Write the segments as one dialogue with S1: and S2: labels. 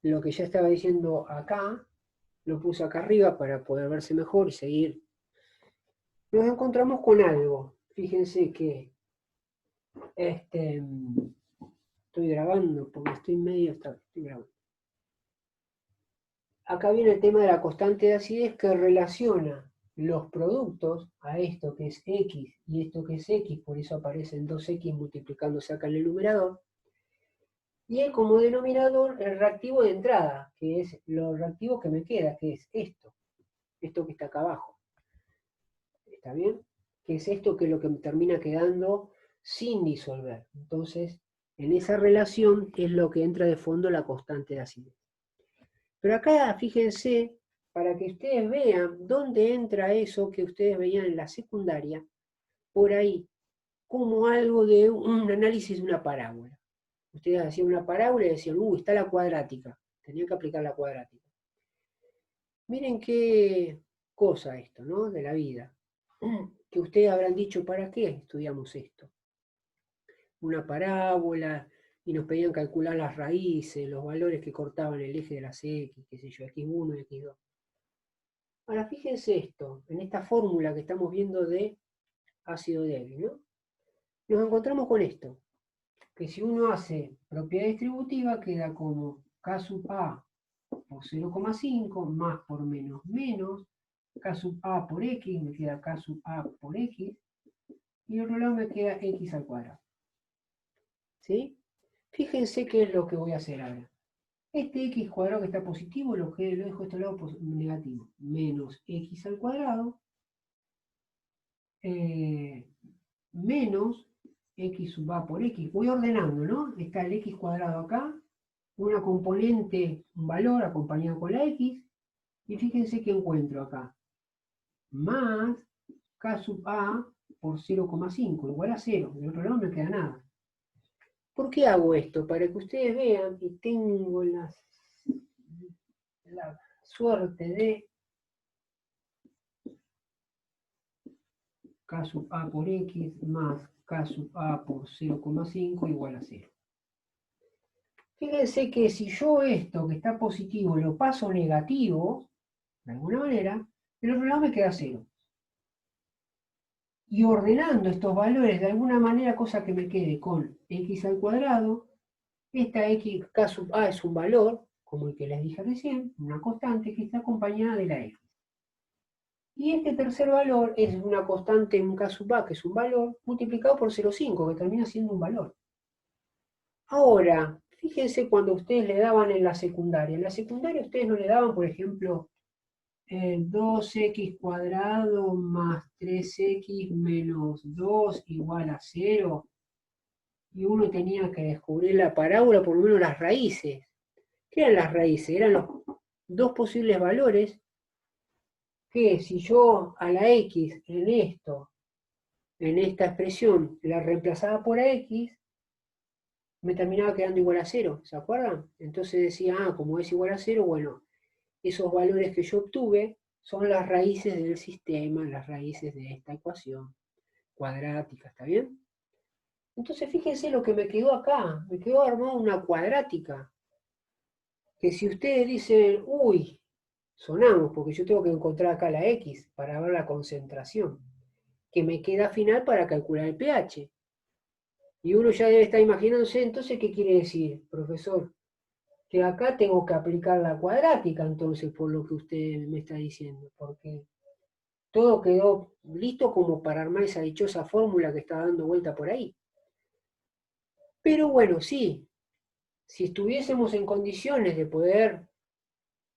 S1: lo que ya estaba diciendo acá, lo puse acá arriba para poder verse mejor y seguir. Nos encontramos con algo. Fíjense que estoy grabando porque estoy medio. Estoy grabando. Acá viene el tema de la constante de acidez que relaciona los productos a esto que es X y esto que es X, por eso aparecen 2X multiplicándose acá en el numerador. Y hay como denominador el reactivo de entrada, que es lo reactivo que me queda, que es esto que está acá abajo. ¿Está bien? Que es esto que es lo que me termina quedando sin disolver. Entonces, en esa relación es lo que entra de fondo la constante de acidez. Pero acá, fíjense, para que ustedes vean dónde entra eso que ustedes veían en la secundaria, por ahí, como algo de un análisis de una parábola. Ustedes hacían una parábola y decían, está la cuadrática. Tenía que aplicar la cuadrática. Miren qué cosa esto, ¿no? De la vida. Que ustedes habrán dicho, ¿para qué estudiamos esto? Una parábola, y nos pedían calcular las raíces, los valores que cortaban el eje de las X, qué sé yo, X1 y X2. Ahora fíjense esto, en esta fórmula que estamos viendo de ácido débil, ¿no? Nos encontramos con esto, que si uno hace propiedad distributiva queda como K sub A por 0,5 más por menos menos K sub A por X, me queda K sub A por X, y al otro lado me queda X al cuadrado. ¿Sí? Fíjense qué es lo que voy a hacer ahora. Este X cuadrado que está positivo lo dejo a este lado negativo. Menos X al cuadrado menos X sub A por X. Voy ordenando, ¿no? Está el X cuadrado acá, una componente, un valor acompañado con la X, y fíjense que encuentro acá. Más K sub A por 0,5, igual a 0. Del otro lado no me queda nada. ¿Por qué hago esto? Para que ustedes vean, y tengo la suerte de K sub A por X más K sub A por 0,5 igual a 0. Fíjense que si yo esto que está positivo lo paso negativo, de alguna manera, el otro lado me queda 0. Y ordenando estos valores de alguna manera, cosa que me quede con X al cuadrado, esta X, K sub A es un valor, como el que les dije recién, una constante que está acompañada de la X. Y este tercer valor es una constante en K sub A, que es un valor, multiplicado por 0,5, que termina siendo un valor. Ahora, fíjense cuando ustedes le daban en la secundaria. En la secundaria ustedes no le daban, por ejemplo, 2x cuadrado más 3x menos 2 igual a 0. Y uno tenía que descubrir la parábola, por lo menos las raíces. ¿Qué eran las raíces? Eran los dos posibles valores que si yo a la x en esta expresión, la reemplazaba por x, me terminaba quedando igual a 0, ¿se acuerdan? Entonces decía, como es igual a 0, bueno, esos valores que yo obtuve son las raíces del sistema, las raíces de esta ecuación cuadrática, ¿está bien? Entonces fíjense lo que me quedó acá, me quedó armada una cuadrática, que si ustedes dicen, sonamos, porque yo tengo que encontrar acá la X para ver la concentración, que me queda final para calcular el pH. Y uno ya debe estar imaginándose, entonces, ¿qué quiere decir, profesor? Que acá tengo que aplicar la cuadrática, entonces, por lo que usted me está diciendo, porque todo quedó listo como para armar esa dichosa fórmula que está dando vuelta por ahí. Pero bueno, sí, si estuviésemos en condiciones de poder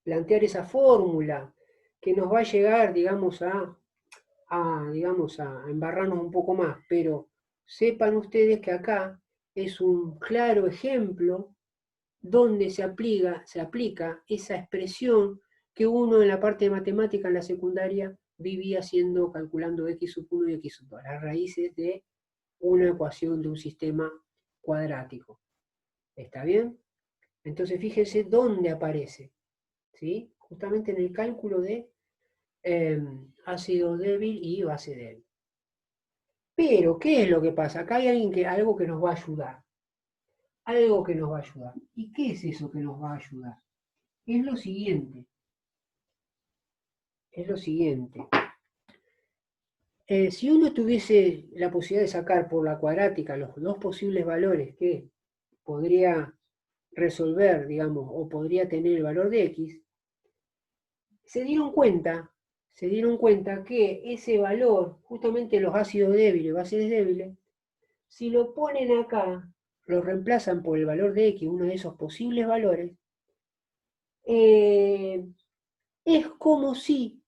S1: plantear esa fórmula que nos va a llegar, digamos, digamos, a embarrarnos un poco más, pero sepan ustedes que acá es un claro ejemplo donde se aplica esa expresión que uno en la parte de matemática en la secundaria vivía haciendo, calculando x sub 1 y x sub 2, las raíces de una ecuación de un sistema cuadrático. ¿Está bien? Entonces fíjense dónde aparece, ¿sí? Justamente en el cálculo de ácido débil y base débil. Pero, ¿qué es lo que pasa? Acá hay algo que nos va a ayudar. Algo que nos va a ayudar. ¿Y qué es eso que nos va a ayudar? es lo siguiente, es lo siguiente. Si uno tuviese la posibilidad de sacar por la cuadrática los dos posibles valores que podría resolver, digamos, o podría tener el valor de x, se dieron cuenta, que ese valor, justamente los ácidos débiles, bases débiles, si lo ponen acá, lo reemplazan por el valor de x, uno de esos posibles valores, eh, es como si,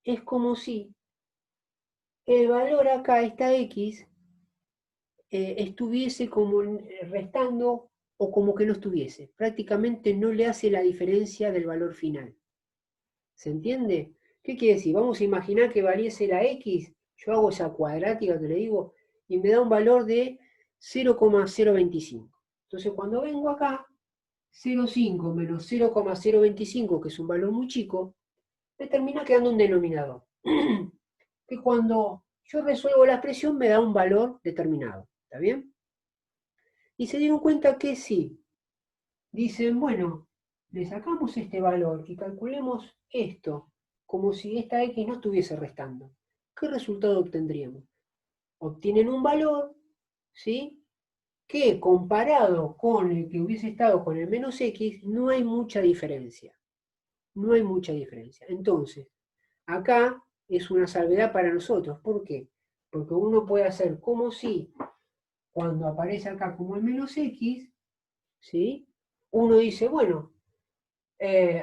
S1: es como si el valor acá, esta x, estuviese como restando o como que no estuviese. Prácticamente no le hace la diferencia del valor final. ¿Se entiende? ¿Qué quiere decir? Vamos a imaginar que valiese la x, yo hago esa cuadrática que le digo, y me da un valor de 0,025. Entonces cuando vengo acá, 0,5 menos 0,025, que es un valor muy chico, me termina quedando un denominador. Que cuando yo resuelvo la expresión me da un valor determinado. ¿Está bien? Y se dieron cuenta que sí. Dicen, bueno, le sacamos este valor y calculemos esto, como si esta x no estuviese restando. ¿Qué resultado obtendríamos? Obtienen un valor, ¿sí? Que comparado con el que hubiese estado con el menos x, no hay mucha diferencia. No hay mucha diferencia. Entonces, acá es una salvedad para nosotros. ¿Por qué? Porque uno puede hacer como si, cuando aparece acá como el menos x, ¿sí? Uno dice, bueno,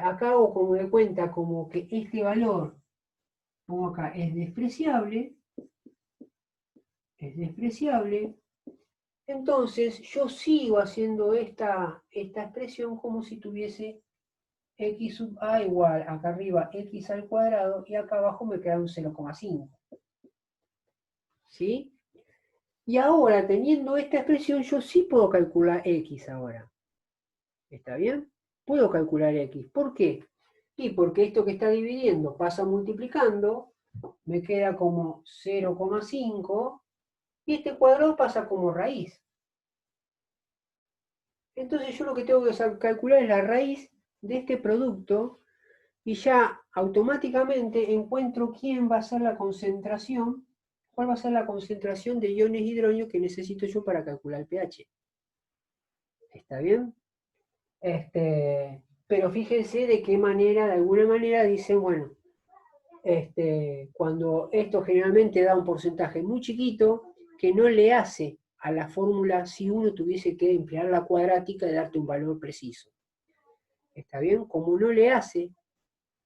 S1: acá hago como de cuenta como que este valor, pongo acá, es despreciable, entonces yo sigo haciendo esta expresión como si tuviese x sub a igual, acá arriba x al cuadrado, y acá abajo me queda un 0,5. ¿Sí? Y ahora, teniendo esta expresión, yo sí puedo calcular x ahora. ¿Está bien? Puedo calcular x. ¿Por qué? Y porque esto que está dividiendo pasa multiplicando, me queda como 0,5, y este cuadrado pasa como raíz. Entonces yo lo que tengo que calcular es la raíz de este producto, y ya automáticamente encuentro quién va a ser la concentración, cuál va a ser la concentración de iones hidrógeno que necesito yo para calcular el pH. ¿Está bien? Pero fíjense de qué manera, de alguna manera dicen, bueno, cuando esto generalmente da un porcentaje muy chiquito, que no le hace a la fórmula si uno tuviese que emplear la cuadrática y darte un valor preciso. ¿Está bien? Como no le hace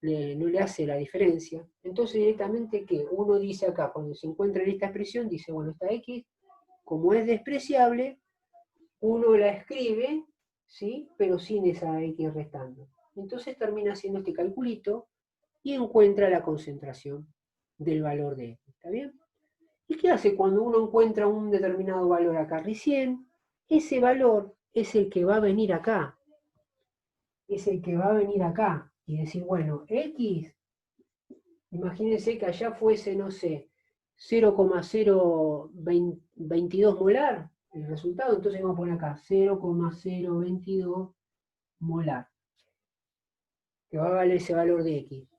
S1: la diferencia, entonces directamente que uno dice acá, cuando se encuentra en esta expresión, dice, bueno, esta x, como es despreciable, uno la escribe, ¿sí? Pero sin esa x restando. Entonces termina haciendo este calculito y encuentra la concentración del valor de x. ¿Está bien? ¿Y qué hace cuando uno encuentra un determinado valor acá? Recién, ese valor es el que va a venir acá. Es el que va a venir acá y decir, bueno, x, imagínense que allá fuese, no sé, 0,022 molar el resultado, entonces vamos a poner acá 0,022 molar, que va a valer ese valor de x.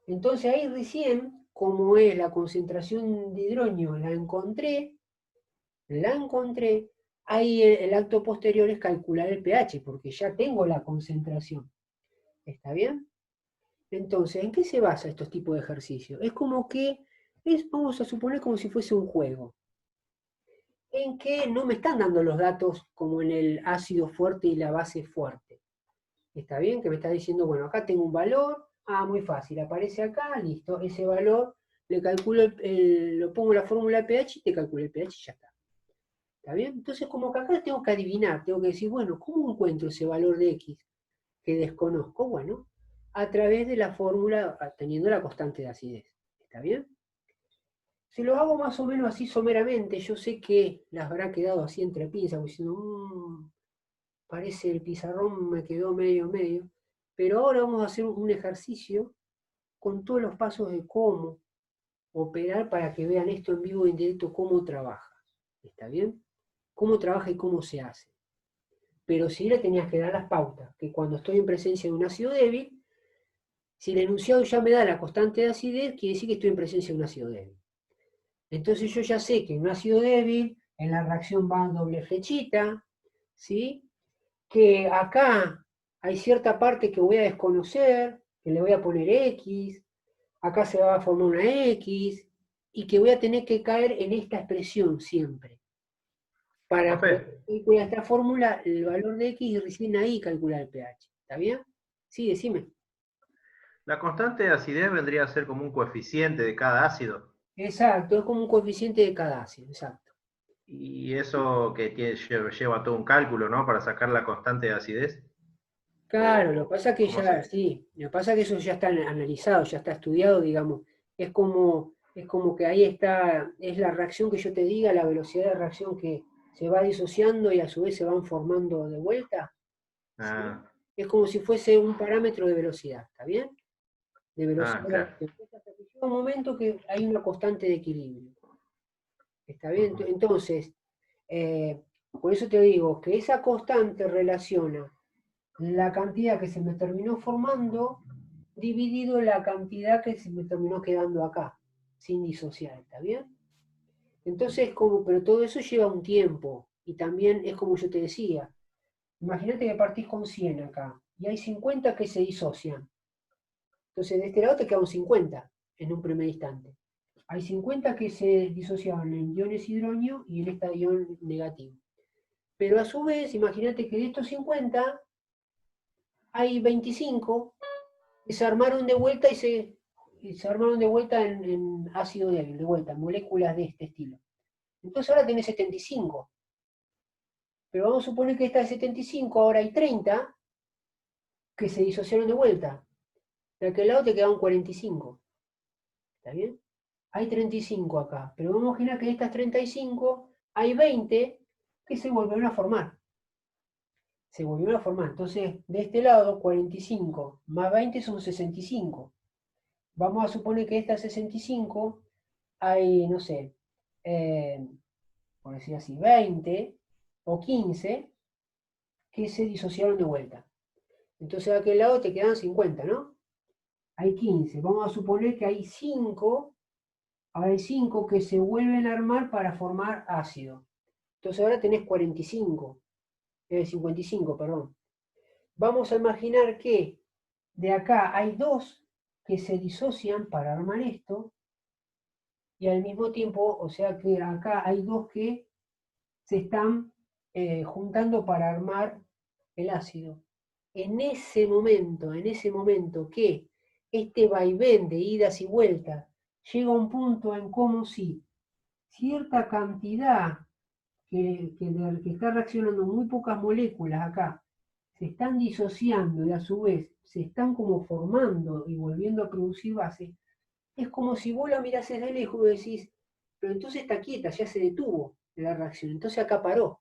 S1: Entonces ahí recién, como es la concentración de hidrógeno, la encontré, ahí el acto posterior es calcular el pH, porque ya tengo la concentración. ¿Está bien? Entonces, ¿en qué se basa estos tipos de ejercicios? Es como que, vamos a suponer como si fuese un juego, en que no me están dando los datos como en el ácido fuerte y la base fuerte. ¿Está bien? Que me está diciendo, bueno, acá tengo un valor, muy fácil, aparece acá, listo, ese valor, le calculo, lo pongo en la fórmula de pH y te calculo el pH y ya está. ¿Está bien? Entonces, como que acá tengo que adivinar, tengo que decir, bueno, ¿cómo encuentro ese valor de X que desconozco? Bueno, a través de la fórmula teniendo la constante de acidez. ¿Está bien? Si lo hago más o menos así someramente, yo sé que las habrá quedado así entre pinzas, diciendo, parece el pizarrón me quedó medio medio, pero ahora vamos a hacer un ejercicio con todos los pasos de cómo operar para que vean esto en vivo e en directo, cómo trabaja. ¿Está bien? Cómo trabaja y cómo se hace. Pero sí le tenías que dar las pautas, que cuando estoy en presencia de un ácido débil, Si el enunciado ya me da la constante de acidez, quiere decir que estoy en presencia de un ácido débil. Entonces yo ya sé que en un ácido débil, en la reacción va doble flechita, ¿sí? Que acá hay cierta parte que voy a desconocer, que le voy a poner X, acá se va a formar una X, y que voy a tener que caer en esta expresión siempre. Para poder
S2: Profe,
S1: calcular esta fórmula, el valor de X y recién ahí calcular el pH. ¿Está bien? Sí, decime.
S2: la constante de acidez vendría a ser como un coeficiente de cada ácido.
S1: Exacto, es como un coeficiente de cada ácido, exacto.
S2: Y eso que lleva todo un cálculo, ¿no? Para sacar la constante de acidez.
S1: Claro, lo que pasa es que
S2: ¿Cómo
S1: ya,
S2: se?
S1: sí, lo que pasa es que eso ya está analizado, ya está estudiado, digamos. Es como que ahí está, es la reacción que yo te diga, la velocidad de reacción que se va disociando y a su vez se van formando de vuelta, ¿sí?
S2: Ah,
S1: Es como si fuese un parámetro de velocidad, ¿está bien? De velocidad de la
S2: claro.
S1: reacción. Hasta que llega un momento que hay una constante de equilibrio, ¿está bien?
S2: Ujú.
S1: Entonces, por eso te digo que esa constante relaciona la cantidad que se me terminó formando dividido la cantidad que se me terminó quedando acá, sin disociar, ¿está bien? Entonces, pero todo eso lleva un tiempo, y también es como yo te decía, imagínate que partís con 100 acá, y hay 50 que se disocian, entonces de este lado te quedan 50 en un primer instante. Hay 50 que se disociaban en iones hidronio y en esta ion negativo. Pero a su vez, imagínate que de estos 50 hay 25 que se armaron de vuelta y se armaron de vuelta en ácido débil, de vuelta, moléculas de este estilo. Entonces ahora tenés 75, pero vamos a suponer que esta de 75 ahora hay 30 que se disociaron de vuelta. De aquel lado te quedaron 45, ¿está bien? Hay 35 acá, pero vamos a imaginar que de estas 35 hay 20 que se volvieron a formar. Se volvieron a formar. Entonces, de este lado, 45 más 20 son 65. Vamos a suponer que esta 65 hay, no sé, eh, por decir así, 20 o 15 que se disociaron de vuelta. Entonces de aquel lado te quedan 50, ¿no? Hay 15. Vamos a suponer que hay 5, ahora hay 5 que se vuelven a armar para formar ácido. Entonces ahora tenés 45, 55, perdón. Vamos a imaginar que de acá hay 2 que se disocian para armar esto, y al mismo tiempo, o sea que acá hay 2 que se están juntando para armar el ácido. En ese momento que este vaivén de idas y vueltas llega a un punto en como si cierta cantidad que está reaccionando muy pocas moléculas acá se están disociando y a su vez se están como formando y volviendo a producir base, es como si vos la mirases de lejos y decís, pero entonces está quieta, ya se detuvo la reacción, entonces acá paró.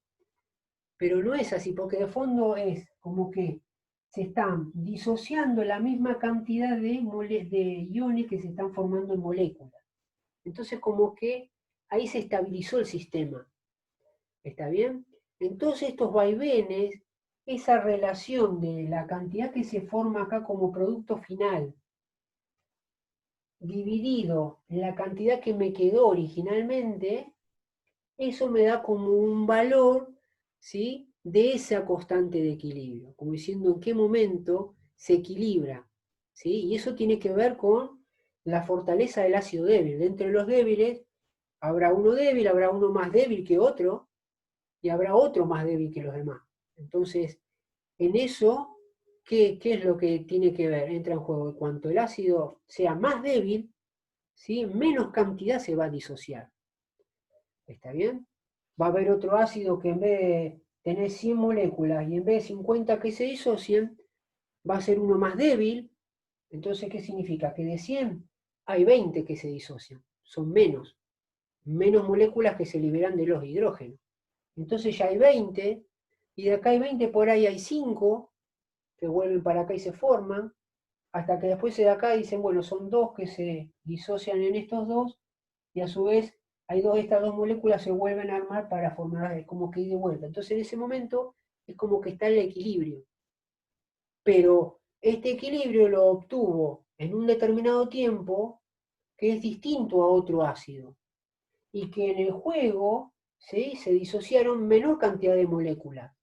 S1: Pero no es así, porque de fondo es como que se están disociando la misma cantidad de iones que se están formando en moléculas. Entonces como que ahí se estabilizó el sistema. ¿Está bien? Entonces estos vaivenes, esa relación de la cantidad que se forma acá como producto final, dividido en la cantidad que me quedó originalmente, eso me da como un valor, ¿sí? De esa constante de equilibrio, como diciendo en qué momento se equilibra, ¿sí? Y eso tiene que ver con la fortaleza del ácido débil. De entre los débiles habrá uno débil, habrá uno más débil que otro, y habrá otro más débil que los demás. Entonces, en eso, ¿qué es lo que tiene que ver? Entra en juego. Cuanto el ácido sea más débil, ¿sí? Menos cantidad se va a disociar. ¿Está bien? Va a haber otro ácido que en vez de tener 100 moléculas y en vez de 50 que se disocien, va a ser uno más débil. Entonces, ¿qué significa? Que de 100 hay 20 que se disocian. Son menos moléculas que se liberan de los hidrógenos. Entonces ya hay 20, y de acá hay 20, por ahí hay 5 que vuelven para acá y se forman, hasta que después de acá dicen, bueno, son 2 que se disocian en estos dos, y a su vez estas dos moléculas se vuelven a armar para formar como que ir de vuelta. Entonces en ese momento es como que está el equilibrio. Pero este equilibrio lo obtuvo en un determinado tiempo que es distinto a otro ácido y que en el juego, ¿sí?, se disociaron menor cantidad de moléculas.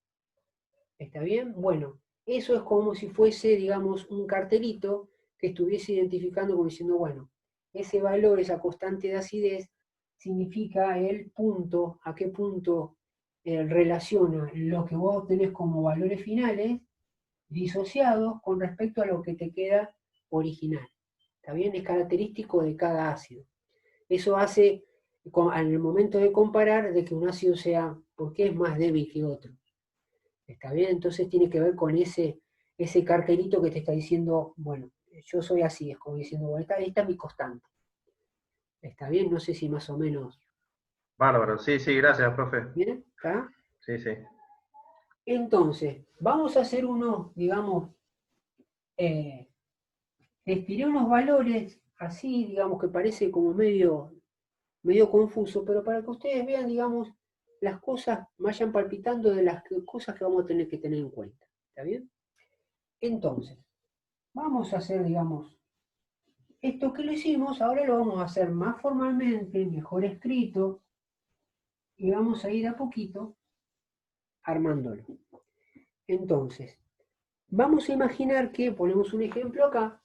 S1: ¿Está bien? Bueno, eso es como si fuese, digamos, un cartelito que estuviese identificando como diciendo, bueno, ese valor, esa constante de acidez, significa el punto, a qué punto relaciona lo que vos tenés como valores finales disociados con respecto a lo que te queda original. ¿Está bien? Es característico de cada ácido. Eso hace, en el momento de comparar, de que un ácido sea, ¿por qué es más débil que otro? ¿Está bien? Entonces tiene que ver con ese cartelito que te está diciendo, bueno, yo soy así, es como diciendo, bueno, esta es mi constante. ¿Está bien? No sé si más o menos.
S2: Bárbaro, sí, sí, gracias, profe.
S1: ¿Bien? ¿Está?
S2: Sí, sí.
S1: Entonces, vamos a hacer unos, digamos, les tiré unos valores así, digamos, que parece como medio confuso, pero para que ustedes vean, digamos, las cosas vayan palpitando de las cosas que vamos a tener que tener en cuenta. ¿Está bien? Entonces, vamos a hacer, digamos, esto que lo hicimos, ahora lo vamos a hacer más formalmente, mejor escrito, y vamos a ir a poquito armándolo. Entonces, vamos a imaginar que, ponemos un ejemplo acá,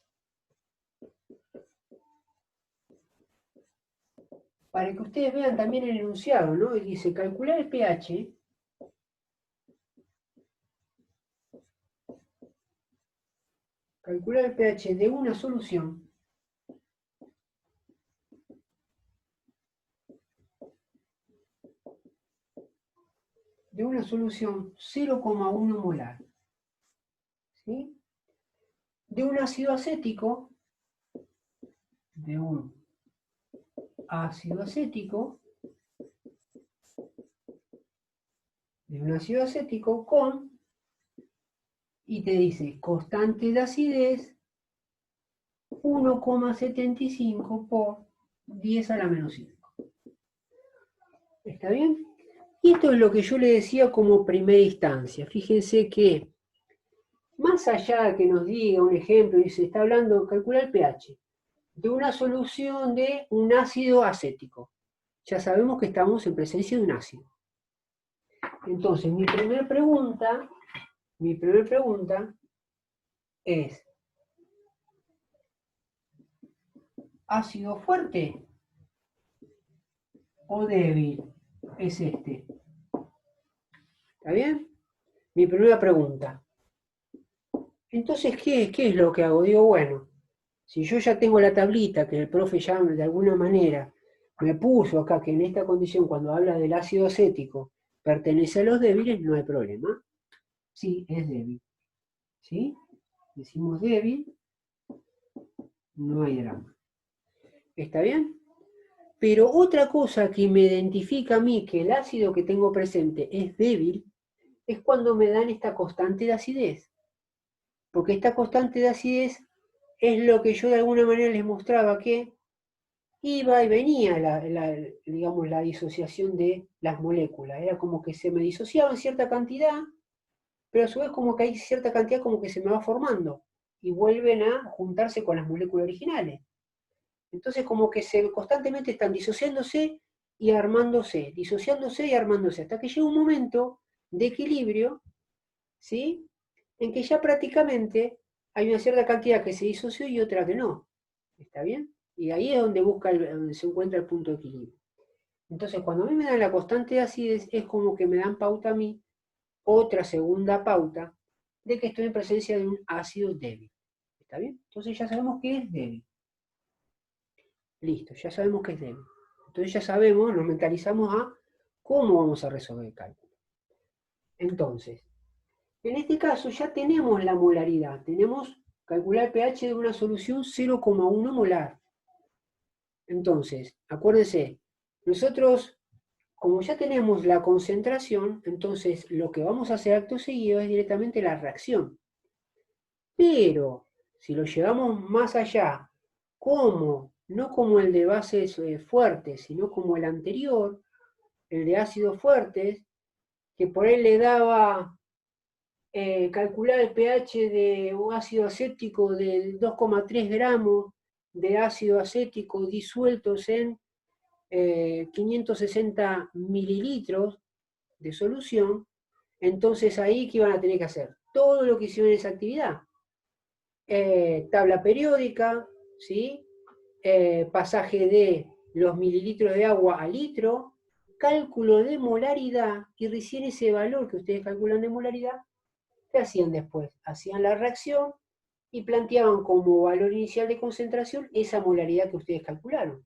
S1: para que ustedes vean también el enunciado, ¿no? Y dice, calcular el pH de una solución de una solución 0,1 molar, ¿sí? De un ácido acético, de un ácido acético, de un ácido acético con, y te dice, constante de acidez 1,75 por 10 a la menos 5. ¿Está bien? Y esto es lo que yo le decía como primera instancia. Fíjense que más allá de que nos diga un ejemplo, dice, está hablando, calcular el pH de una solución de un ácido acético. Ya sabemos que estamos en presencia de un ácido. Entonces, mi primera pregunta es, ¿ácido fuerte o débil es este? ¿Está bien? Mi primera pregunta. Entonces, ¿qué es lo que hago? Digo, bueno, si yo ya tengo la tablita que el profe ya de alguna manera me puso acá, que en esta condición, cuando habla del ácido acético, pertenece a los débiles, no hay problema. Sí, es débil. ¿Sí? Decimos débil, no hay drama. ¿Está bien? Pero otra cosa que me identifica a mí que el ácido que tengo presente es débil, es cuando me dan esta constante de acidez. Porque esta constante de acidez es lo que yo de alguna manera les mostraba que iba y venía digamos, la disociación de las moléculas. Era como que se me disociaban cierta cantidad, pero a su vez como que hay cierta cantidad como que se me va formando y vuelven a juntarse con las moléculas originales. Entonces como que constantemente están disociándose y armándose, disociándose y armándose, hasta que llega un momento de equilibrio, ¿sí?, en que ya prácticamente hay una cierta cantidad que se disoció y otra que no. ¿Está bien? Y ahí es donde, donde se encuentra el punto de equilibrio. Entonces, cuando a mí me dan la constante de acidez, es como que me dan pauta a mí, otra segunda pauta, de que estoy en presencia de un ácido débil. ¿Está bien? Entonces ya sabemos que es débil. Listo, ya sabemos que es débil. Entonces ya sabemos, nos mentalizamos a cómo vamos a resolver el cálculo. Entonces, en este caso ya tenemos la molaridad, tenemos calcular pH de una solución 0,1 molar. Entonces, acuérdense, nosotros, como ya tenemos la concentración, entonces lo que vamos a hacer acto seguido es directamente la reacción. Pero, si lo llevamos más allá, no como el de bases fuertes, sino como el anterior, el de ácidos fuertes, que por él le daba calcular el pH de un ácido acético de 2,3 gramos de ácido acético disueltos en 560 mililitros de solución, entonces ahí, ¿qué van a tener que hacer? Todo lo que hicieron en esa actividad. Tabla periódica, ¿sí? Pasaje de los mililitros de agua a litro, cálculo de molaridad, y recién ese valor que ustedes calculan de molaridad, ¿qué hacían después? Hacían la reacción y planteaban como valor inicial de concentración esa molaridad que ustedes calcularon.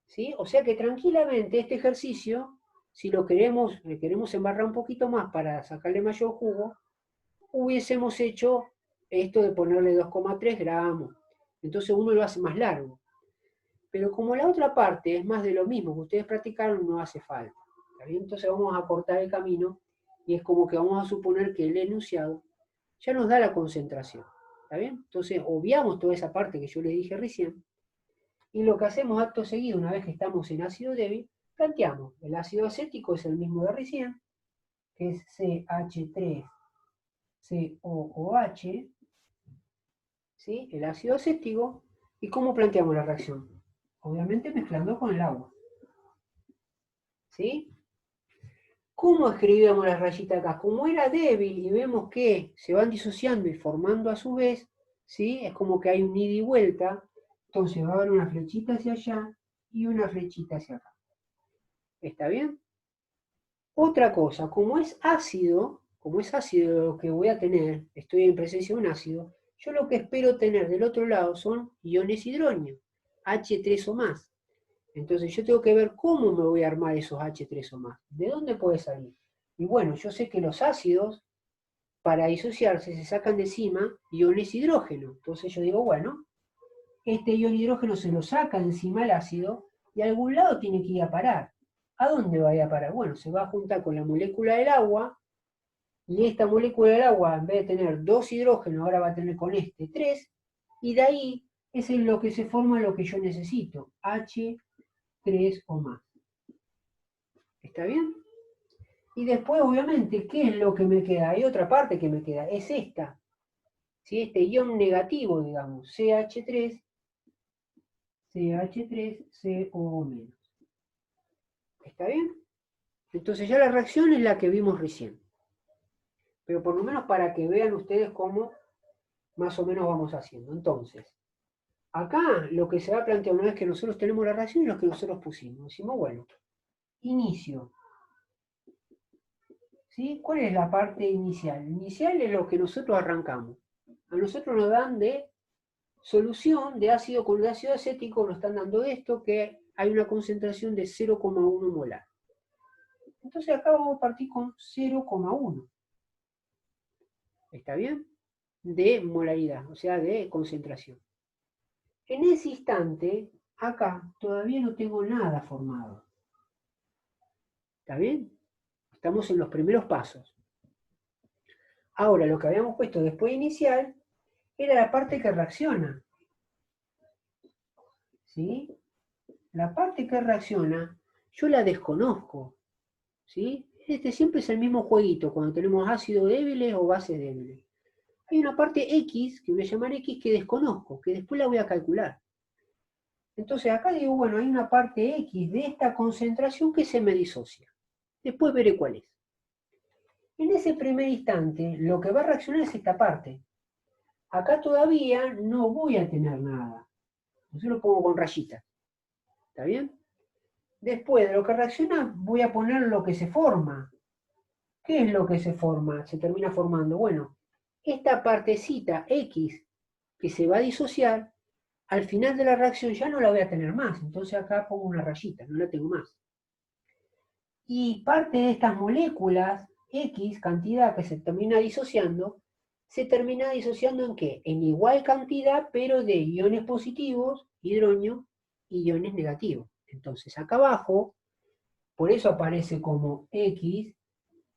S1: ¿Sí? O sea que tranquilamente este ejercicio, si le queremos embarrar un poquito más para sacarle mayor jugo, hubiésemos hecho esto de ponerle 2,3 gramos. Entonces uno lo hace más largo. Pero como la otra parte es más de lo mismo que ustedes practicaron, no hace falta. ¿Está bien? Entonces vamos a cortar el camino y es como que vamos a suponer que el enunciado ya nos da la concentración. ¿Está bien? Entonces obviamos toda esa parte que yo les dije recién y lo que hacemos acto seguido, una vez que estamos en ácido débil, planteamos, el ácido acético es el mismo de recién, que es CH3COOH, ¿sí? El ácido acético, ¿y cómo planteamos la reacción? Obviamente mezclando con el agua, ¿sí? ¿Cómo escribíamos la rayita acá? Como era débil y vemos que se van disociando y formando a su vez, ¿sí? Es como que hay un ida y vuelta, entonces va a haber una flechita hacia allá y una flechita hacia acá. ¿Está bien? Otra cosa, como es ácido lo que voy a tener, estoy en presencia de un ácido, yo lo que espero tener del otro lado son iones hidrógeno, H3 o más. Entonces yo tengo que ver cómo me voy a armar esos H3 o más. ¿De dónde puede salir? Y bueno, yo sé que los ácidos, para disociarse, se sacan de encima iones hidrógeno. Entonces yo digo, bueno, este ion hidrógeno se lo saca encima el ácido y a algún lado tiene que ir a parar. ¿A dónde va a ir a parar? Bueno, se va a juntar con la molécula del agua y esta molécula del agua, en vez de tener 2 hidrógenos, ahora va a tener con este 3 y de ahí es en lo que se forma lo que yo necesito, H3 o más. ¿Está bien? Y después, obviamente, ¿qué es lo que me queda? Hay otra parte que me queda, es esta. ¿Sí? Este ion negativo, digamos, CH3CO-. ¿Está bien? Entonces ya la reacción es la que vimos recién. Pero por lo menos para que vean ustedes cómo más o menos vamos haciendo. Entonces, acá lo que se va a plantear una vez que nosotros tenemos la reacción es lo que nosotros pusimos. Decimos, bueno, inicio. ¿Sí? ¿Cuál es la parte inicial? Inicial es lo que nosotros arrancamos. A nosotros nos dan de solución de ácido con ácido acético, nos están dando esto, que hay una concentración de 0,1 molar. Entonces acá vamos a partir con 0,1. ¿Está bien? De molaridad, o sea, de concentración. En ese instante, acá todavía no tengo nada formado. ¿Está bien? Estamos en los primeros pasos. Ahora, lo que habíamos puesto después de inicial era la parte que reacciona. ¿Sí? La parte que reacciona, yo la desconozco. ¿Sí? Este siempre es el mismo jueguito cuando tenemos ácidos débiles o bases débiles. Hay una parte X, que voy a llamar X, que desconozco, que después la voy a calcular. Entonces acá digo, bueno, hay una parte X de esta concentración que se me disocia. Después veré cuál es. En ese primer instante, lo que va a reaccionar es esta parte. Acá todavía no voy a tener nada. Yo lo pongo con rayitas. ¿Está bien? Después de lo que reacciona, voy a poner lo que se forma. ¿Qué es lo que se forma? Se termina formando. Bueno, esta partecita X que se va a disociar, al final de la reacción ya no la voy a tener más. Entonces acá pongo una rayita, no la tengo más. Y parte de estas moléculas, X cantidad que se termina disociando ¿en qué? En igual cantidad, pero de iones positivos, hidrógeno, y iones negativos. Entonces acá abajo, por eso aparece como X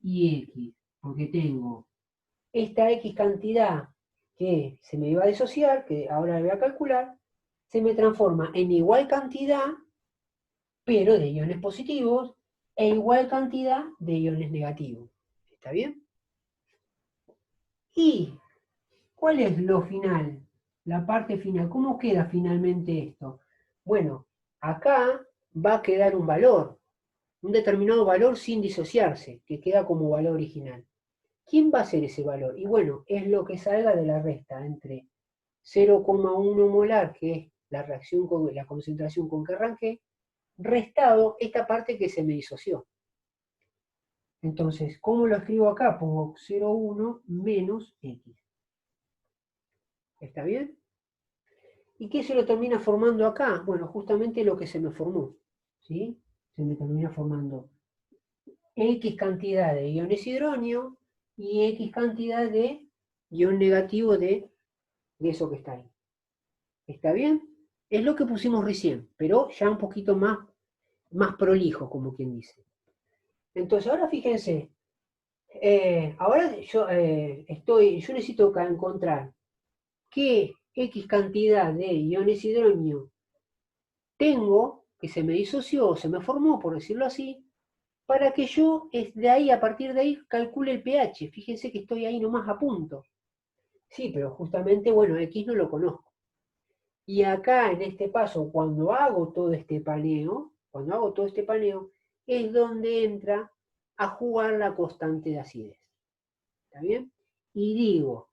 S1: y X, porque tengo esta X cantidad que se me iba a disociar, que ahora la voy a calcular, se me transforma en igual cantidad, pero de iones positivos, e igual cantidad de iones negativos. ¿Está bien? ¿Y cuál es lo final? La parte final. ¿Cómo queda finalmente esto? Bueno, acá va a quedar un valor, un determinado valor sin disociarse, que queda como valor original. ¿Quién va a ser ese valor? Y bueno, es lo que salga de la resta entre 0,1 molar, que es la reacción con la concentración con que arranqué, restado esta parte que se me disoció. Entonces, ¿cómo lo escribo acá? Pongo 0,1 menos x. ¿Está bien? ¿Y qué se lo termina formando acá? Bueno, justamente lo que se me formó. ¿Sí? Se me termina formando X cantidad de iones hidronio y X cantidad de ion negativo de eso que está ahí. ¿Está bien? Es lo que pusimos recién, pero ya un poquito más prolijo, como quien dice. Entonces, ahora fíjense, ahora yo necesito encontrar qué X cantidad de iones hidronio tengo, que se me disoció, se me formó, por decirlo así, para que yo de ahí, a partir de ahí, calcule el pH. Fíjense que estoy ahí nomás a punto. Sí, pero justamente, bueno, X no lo conozco. Y acá, en este paso, cuando hago todo este paneo, es donde entra a jugar la constante de acidez. ¿Está bien? Y digo,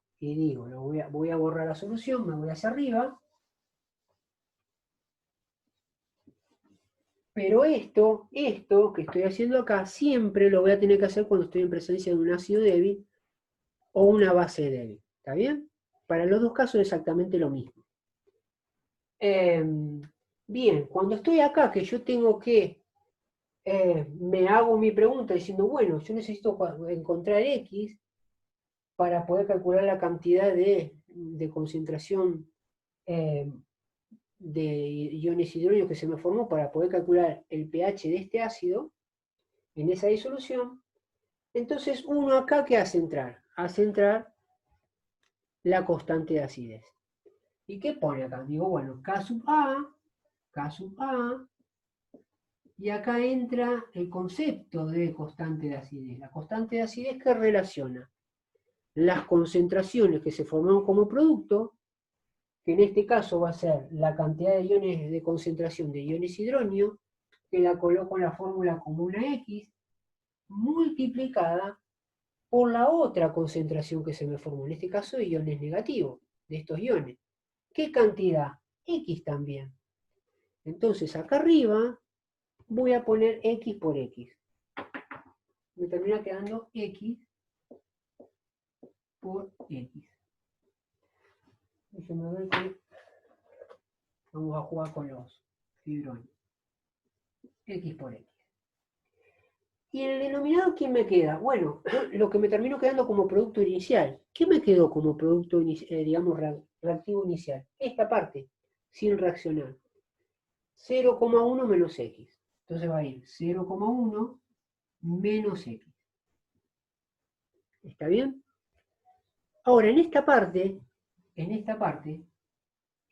S1: voy a borrar la solución, me voy hacia arriba. Pero esto que estoy haciendo acá, siempre lo voy a tener que hacer cuando estoy en presencia de un ácido débil o una base débil. ¿Está bien? Para los dos casos es exactamente lo mismo. Bien, cuando estoy acá, que yo tengo que, me hago mi pregunta diciendo, bueno, yo necesito encontrar X para poder calcular la cantidad de concentración de iones hidrógenos que se me formó para poder calcular el pH de este ácido en esa disolución. Entonces uno acá, ¿qué hace entrar? Hace entrar la constante de acidez. ¿Y qué pone acá? Digo, bueno, K sub A, y acá entra el concepto de constante de acidez. La constante de acidez que relaciona las concentraciones que se formaron como producto, que en este caso va a ser la cantidad de iones de concentración de iones hidronio, que la coloco en la fórmula como una X, multiplicada por la otra concentración que se me formó, en este caso de iones negativos, de estos iones. ¿Qué cantidad? X también. Entonces acá arriba voy a poner X por X. Me termina quedando X por X. Déjenme ver que vamos a jugar con los fibrones. X por X. ¿Y en el denominador quién me queda? Bueno, lo que me terminó quedando como producto inicial. ¿Qué me quedó como producto, digamos, reactivo inicial? Esta parte, sin reaccionar. 0,1 menos X. Entonces va a ir 0,1 menos X. ¿Está bien? Ahora, en esta parte,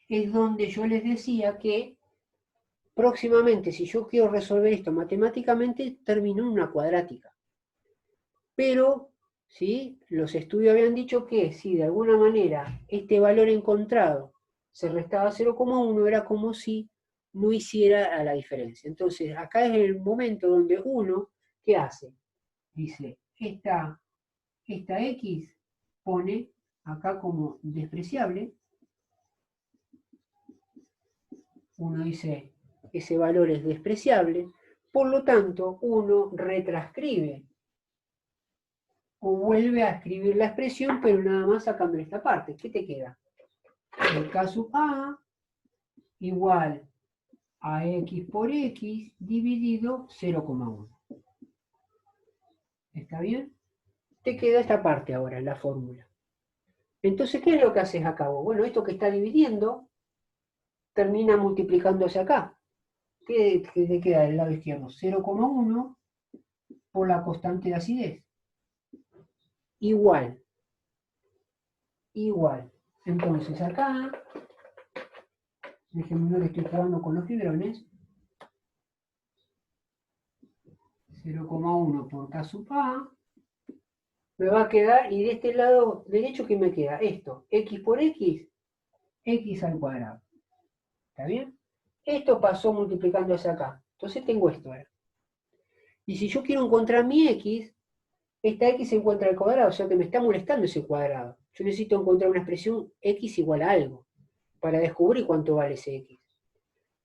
S1: es donde yo les decía que próximamente, si yo quiero resolver esto matemáticamente, termino en una cuadrática. Pero, ¿sí? Los estudios habían dicho que si de alguna manera este valor encontrado se restaba 0,1, era como si no hiciera a la diferencia. Entonces, acá es el momento donde uno, ¿qué hace? Dice, esta X pone acá como despreciable. Uno dice, ese valor es despreciable, por lo tanto, uno retranscribe o vuelve a escribir la expresión, pero nada más sacando esta parte. ¿Qué te queda? El K sub A igual a X por X dividido 0,1. ¿Está bien? Te queda esta parte ahora en la fórmula. Entonces, ¿qué es lo que haces acá? Bueno, esto que está dividiendo termina multiplicándose acá. ¿Qué te queda del lado izquierdo? 0,1 por la constante de acidez. Igual. Entonces acá, déjenme ver que estoy jugando con los fibrones. 0,1 por K sub A me va a quedar, y de este lado derecho, ¿qué me queda? Esto, x por x al cuadrado. ¿Está bien? Esto pasó multiplicándose acá. Entonces tengo esto ahora. Y si yo quiero encontrar mi x, esta x se encuentra al cuadrado, o sea que me está molestando ese cuadrado. Yo necesito encontrar una expresión x igual a algo para descubrir cuánto vale ese x.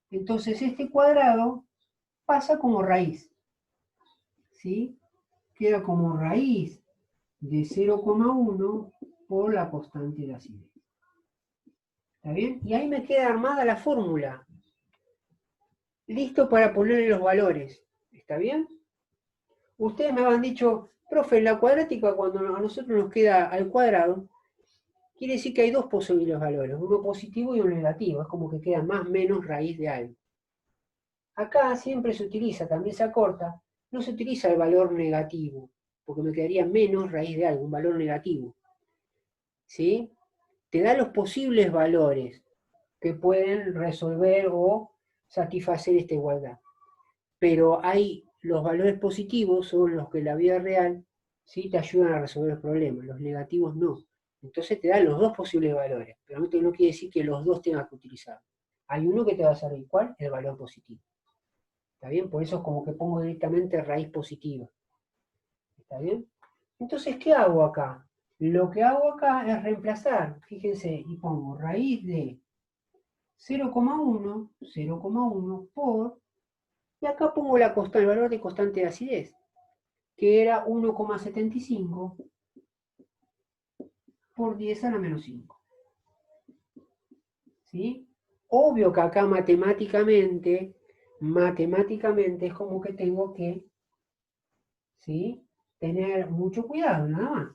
S1: Entonces este cuadrado pasa como raíz, ¿sí? Queda como raíz de 0,1 por la constante de acidez. ¿Está bien? Y ahí me queda armada la fórmula. Listo para ponerle los valores. ¿Está bien? Ustedes me habían dicho, profe, en la cuadrática cuando a nosotros nos queda al cuadrado, quiere decir que hay dos posibles valores, uno positivo y uno negativo. Es como que queda más menos raíz de algo. Acá siempre se utiliza, también se acorta, no se utiliza el valor negativo, porque me quedaría menos raíz de algo, un valor negativo. ¿Sí? Te da los posibles valores que pueden resolver o satisfacer esta igualdad. Pero hay los valores positivos son los que en la vida real ¿sí? Te ayudan a resolver los problemas, los negativos no. Entonces te dan los dos posibles valores, pero no quiere decir que los dos tengas que utilizar. Hay uno que te va a servir, ¿cuál? El valor positivo. ¿Está bien? Por eso es como que pongo directamente raíz positiva. ¿Está bien? Entonces, ¿qué hago acá? Lo que hago acá es reemplazar, fíjense, y pongo raíz de 0,1 por, y acá pongo el valor de constante de acidez, que era 1,75 por 10 a la menos 5. ¿Sí? Obvio que acá matemáticamente es como que tengo que, ¿sí? Tener mucho cuidado, nada más.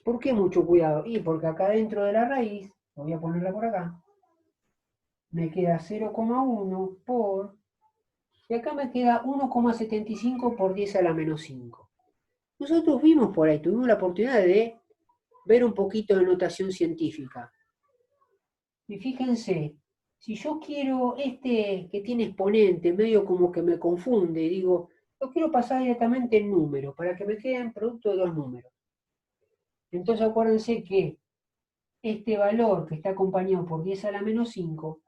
S1: ¿Por qué mucho cuidado? Y porque acá dentro de la raíz, voy a ponerla por acá, me queda 0,1 por, y acá me queda 1,75 por 10 a la menos 5. Nosotros vimos por ahí, tuvimos la oportunidad de ver un poquito de notación científica. Y fíjense, si yo quiero este que tiene exponente, medio como que me confunde, digo, lo quiero pasar directamente en números, para que me queden producto de dos números. Entonces acuérdense que este valor que está acompañado por 10 a la menos 5,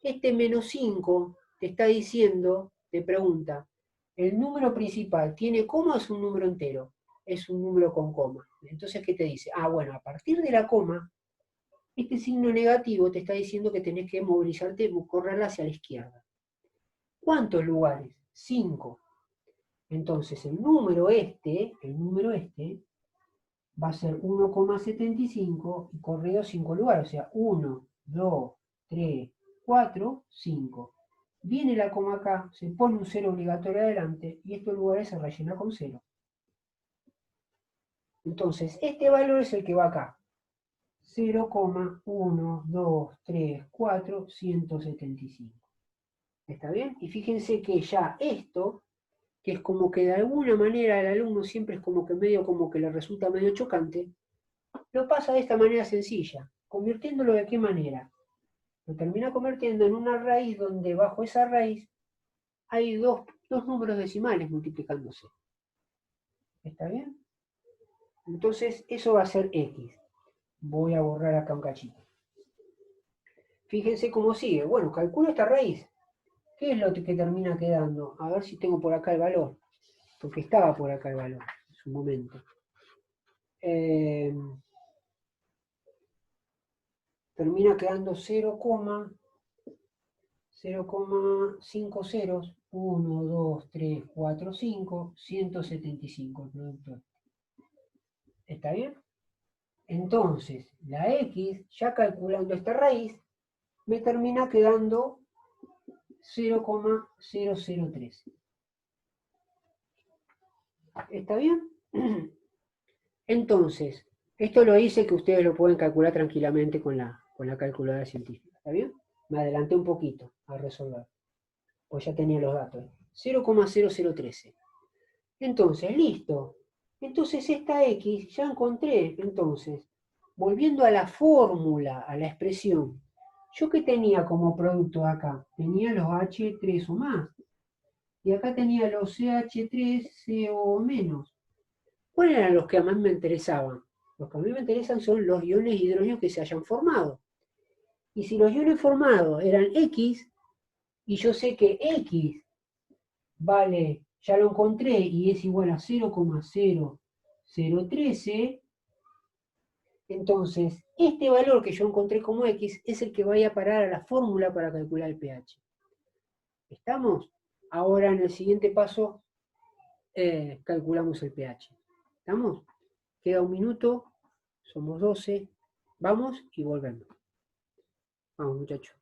S1: este menos 5 te está diciendo, te pregunta, ¿el número principal tiene coma o es un número entero? Es un número con coma. Entonces, ¿qué te dice? Ah, bueno, a partir de la coma, este signo negativo te está diciendo que tenés que movilizarte, correrla hacia la izquierda. ¿Cuántos lugares? 5. Entonces, el número este va a ser 1,75 y corrido 5 lugares, o sea, 1, 2, 3, 4, 5. Viene la coma acá, se pone un 0 obligatorio adelante y estos lugares se rellenan con 0. Entonces, este valor es el que va acá. 0,1234,175. ¿Está bien? Y fíjense que ya esto, que es como que de alguna manera al alumno siempre es como que medio como que le resulta medio chocante, lo pasa de esta manera sencilla, convirtiéndolo de qué manera. Lo termina convirtiendo en una raíz donde bajo esa raíz hay dos números decimales multiplicándose. ¿Está bien? Entonces eso va a ser x. Voy a borrar acá un cachito. Fíjense cómo sigue. Bueno, calculo esta raíz. ¿Qué es lo que termina quedando? A ver si tengo por acá el valor. Porque estaba por acá el valor en su momento. Termina quedando 0,5 ceros. 1, 2, 3, 4, 5, 175 el producto. ¿Está bien? Entonces, la x, ya calculando esta raíz, me termina quedando 0,003. ¿Está bien? Entonces, esto lo hice que ustedes lo pueden calcular tranquilamente con la calculadora científica. ¿Está bien? Me adelanté un poquito a resolver, pues ya tenía los datos. 0,0013. Entonces, listo. Entonces, esta X ya encontré. Entonces, volviendo a la fórmula, a la expresión, ¿yo qué tenía como producto acá? Tenía los H3 o más. Y acá tenía los CH3CO menos. ¿Cuáles eran los que a mí me interesaban? Los que a mí me interesan son los iones hidrógenos que se hayan formado. Y si los iones formados eran X, y yo sé que X vale, ya lo encontré, y es igual a 0,0013, entonces este valor que yo encontré como X es el que vaya a parar a la fórmula para calcular el pH. ¿Estamos? Ahora en el siguiente paso calculamos el pH. ¿Estamos? Queda un minuto, somos 12. Vamos y volvemos. Vamos, muchachos.